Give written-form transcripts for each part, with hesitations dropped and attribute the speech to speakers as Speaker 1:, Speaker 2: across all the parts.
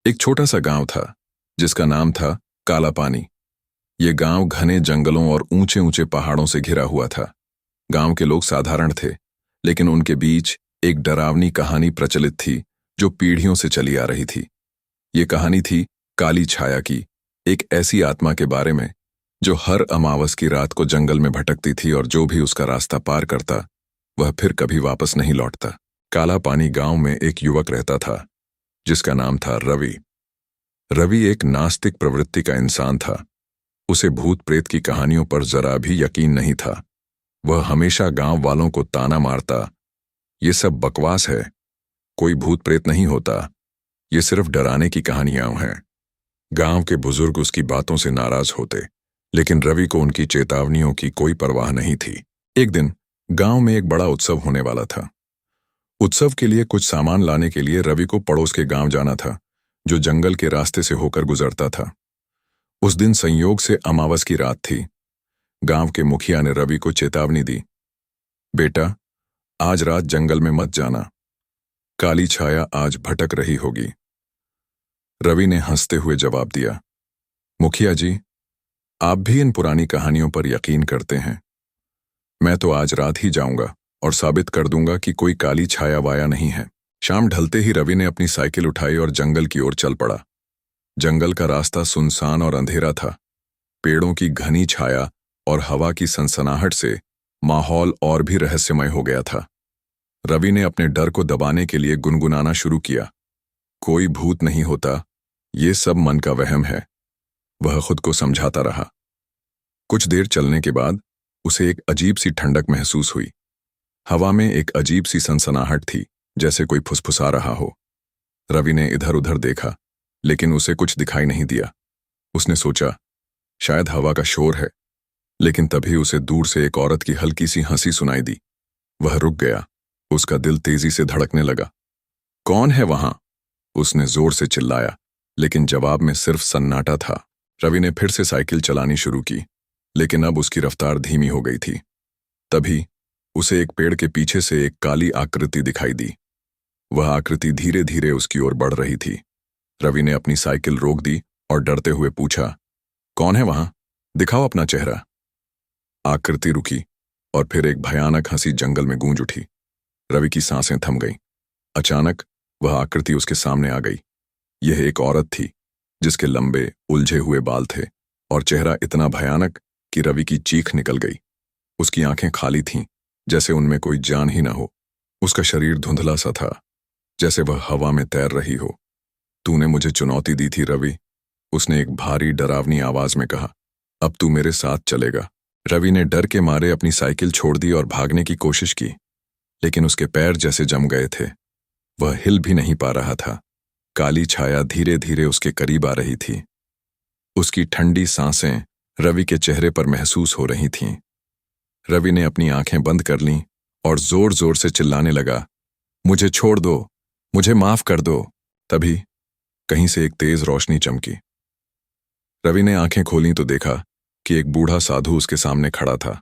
Speaker 1: एक छोटा सा गांव था जिसका नाम था काला पानी। ये गांव घने जंगलों और ऊंचे ऊंचे पहाड़ों से घिरा हुआ था। गांव के लोग साधारण थे, लेकिन उनके बीच एक डरावनी कहानी प्रचलित थी जो पीढ़ियों से चली आ रही थी। ये कहानी थी काली छाया की, एक ऐसी आत्मा के बारे में जो हर अमावस की रात को जंगल में भटकती थी और जो भी उसका रास्ता पार करता वह फिर कभी वापस नहीं लौटता। काला पानी गांव में एक युवक रहता था जिसका नाम था रवि। रवि एक नास्तिक प्रवृत्ति का इंसान था। उसे भूत प्रेत की कहानियों पर जरा भी यकीन नहीं था। वह हमेशा गांव वालों को ताना मारता, ये सब बकवास है, कोई भूत प्रेत नहीं होता, ये सिर्फ डराने की कहानियां हैं। गांव के बुजुर्ग उसकी बातों से नाराज होते, लेकिन रवि को उनकी चेतावनियों की कोई परवाह नहीं थी। एक दिन गांव में एक बड़ा उत्सव होने वाला था। उत्सव के लिए कुछ सामान लाने के लिए रवि को पड़ोस के गांव जाना था, जो जंगल के रास्ते से होकर गुजरता था। उस दिन संयोग से अमावस की रात थी। गांव के मुखिया ने रवि को चेतावनी दी, बेटा, आज रात जंगल में मत जाना, काली छाया आज भटक रही होगी। रवि ने हंसते हुए जवाब दिया, मुखिया जी, आप भी इन पुरानी कहानियों पर यकीन करते हैं। मैं तो आज रात ही जाऊंगा और साबित कर दूंगा कि कोई काली छाया वाया नहीं है। शाम ढलते ही रवि ने अपनी साइकिल उठाई और जंगल की ओर चल पड़ा। जंगल का रास्ता सुनसान और अंधेरा था। पेड़ों की घनी छाया और हवा की सनसनाहट से माहौल और भी रहस्यमय हो गया था। रवि ने अपने डर को दबाने के लिए गुनगुनाना शुरू किया, कोई भूत नहीं होता, ये सब मन का वहम है। वह खुद को समझाता रहा। कुछ देर चलने के बाद उसे एक अजीब सी ठंडक महसूस हुई। हवा में एक अजीब सी सनसनाहट थी, जैसे कोई फुसफुसा रहा हो। रवि ने इधर उधर देखा, लेकिन उसे कुछ दिखाई नहीं दिया। उसने सोचा, शायद हवा का शोर है, लेकिन तभी उसे दूर से एक औरत की हल्की सी हंसी सुनाई दी। वह रुक गया, उसका दिल तेजी से धड़कने लगा। कौन है वहां? उसने जोर से चिल्लाया, लेकिन जवाब में सिर्फ सन्नाटा था। रवि ने फिर से साइकिल चलानी शुरू की, लेकिन अब उसकी रफ्तार धीमी हो गई थी। तभी उसे एक पेड़ के पीछे से एक काली आकृति दिखाई दी। वह आकृति धीरे धीरे उसकी ओर बढ़ रही थी। रवि ने अपनी साइकिल रोक दी और डरते हुए पूछा, कौन है वहां? दिखाओ अपना चेहरा। आकृति रुकी और फिर एक भयानक हंसी जंगल में गूंज उठी। रवि की सांसें थम गईं। अचानक वह आकृति उसके सामने आ गई। यह एक औरत थी जिसके लंबे उलझे हुए बाल थे और चेहरा इतना भयानक कि रवि की चीख निकल गई। उसकी आंखें खाली थीं, जैसे उनमें कोई जान ही न हो। उसका शरीर धुंधला सा था, जैसे वह हवा में तैर रही हो। तूने मुझे चुनौती दी थी रवि, उसने एक भारी डरावनी आवाज में कहा। अब तू मेरे साथ चलेगा। रवि ने डर के मारे अपनी साइकिल छोड़ दी और भागने की कोशिश की, लेकिन उसके पैर जैसे जम गए थे। वह हिल भी नहीं पा रहा था। काली छाया धीरे धीरे उसके करीब आ रही थी। उसकी ठंडी सांसें रवि के चेहरे पर महसूस हो रही थीं। रवि ने अपनी आंखें बंद कर लीं और जोर जोर से चिल्लाने लगा, मुझे छोड़ दो, मुझे माफ कर दो। तभी कहीं से एक तेज रोशनी चमकी। रवि ने आंखें खोलीं तो देखा कि एक बूढ़ा साधु उसके सामने खड़ा था,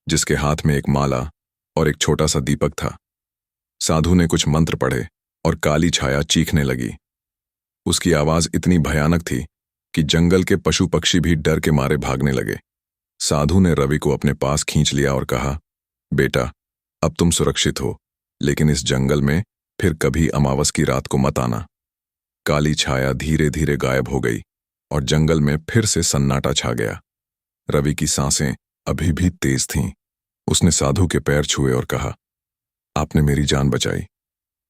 Speaker 1: जिसके हाथ में एक माला और एक छोटा सा दीपक था। साधु ने कुछ मंत्र पढ़े और काली छाया चीखने लगी। उसकी आवाज इतनी भयानक थी कि जंगल के पशु पक्षी भी डर के मारे भागने लगे। साधु ने रवि को अपने पास खींच लिया और कहा, बेटा, अब तुम सुरक्षित हो, लेकिन इस जंगल में फिर कभी अमावस की रात को मत आना। काली छाया धीरे धीरे गायब हो गई और जंगल में फिर से सन्नाटा छा गया। रवि की सांसें अभी भी तेज थीं। उसने साधु के पैर छुए और कहा, आपने मेरी जान बचाई,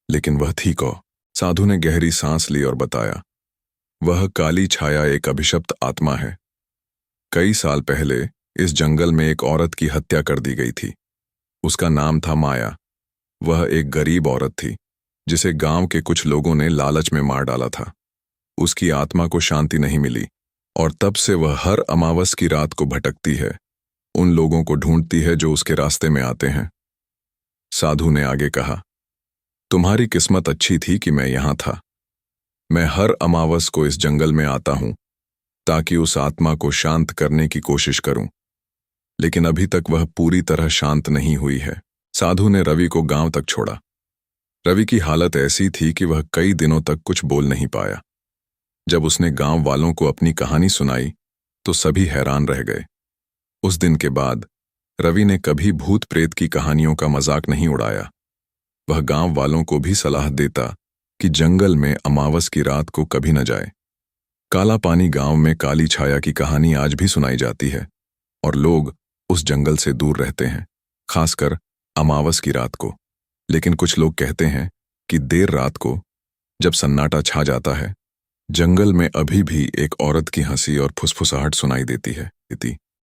Speaker 1: लेकिन वह थी कौन? साधु ने गहरी सांस ली और बताया, वह काली छाया एक अभिशप्त आत्मा है। कई साल पहले इस जंगल में एक औरत की हत्या कर दी गई थी। उसका नाम था माया। वह एक गरीब औरत थी जिसे गांव के कुछ लोगों ने लालच में मार डाला था। उसकी आत्मा को शांति नहीं मिली और तब से वह हर अमावस की रात को भटकती है, उन लोगों को ढूंढती है जो उसके रास्ते में आते हैं। साधु ने आगे कहा, तुम्हारी किस्मत अच्छी थी कि मैं यहां था। मैं हर अमावस को इस जंगल में आता हूं ताकि उस आत्मा को शांत करने की कोशिश करूं, लेकिन अभी तक वह पूरी तरह शांत नहीं हुई है। साधु ने रवि को गांव तक छोड़ा। रवि की हालत ऐसी थी कि वह कई दिनों तक कुछ बोल नहीं पाया। जब उसने गांव वालों को अपनी कहानी सुनाई तो सभी हैरान रह गए। उस दिन के बाद रवि ने कभी भूत प्रेत की कहानियों का मजाक नहीं उड़ाया। वह गांव वालों को भी सलाह देता कि जंगल में अमावस की रात को कभी न जाए। काला पानी गांव में काली छाया की कहानी आज भी सुनाई जाती है और लोग उस जंगल से दूर रहते हैं, खासकर अमावस की रात को। लेकिन कुछ लोग कहते हैं कि देर रात को जब सन्नाटा छा जाता है, जंगल में अभी भी एक औरत की हंसी और फुसफुसाहट सुनाई देती है।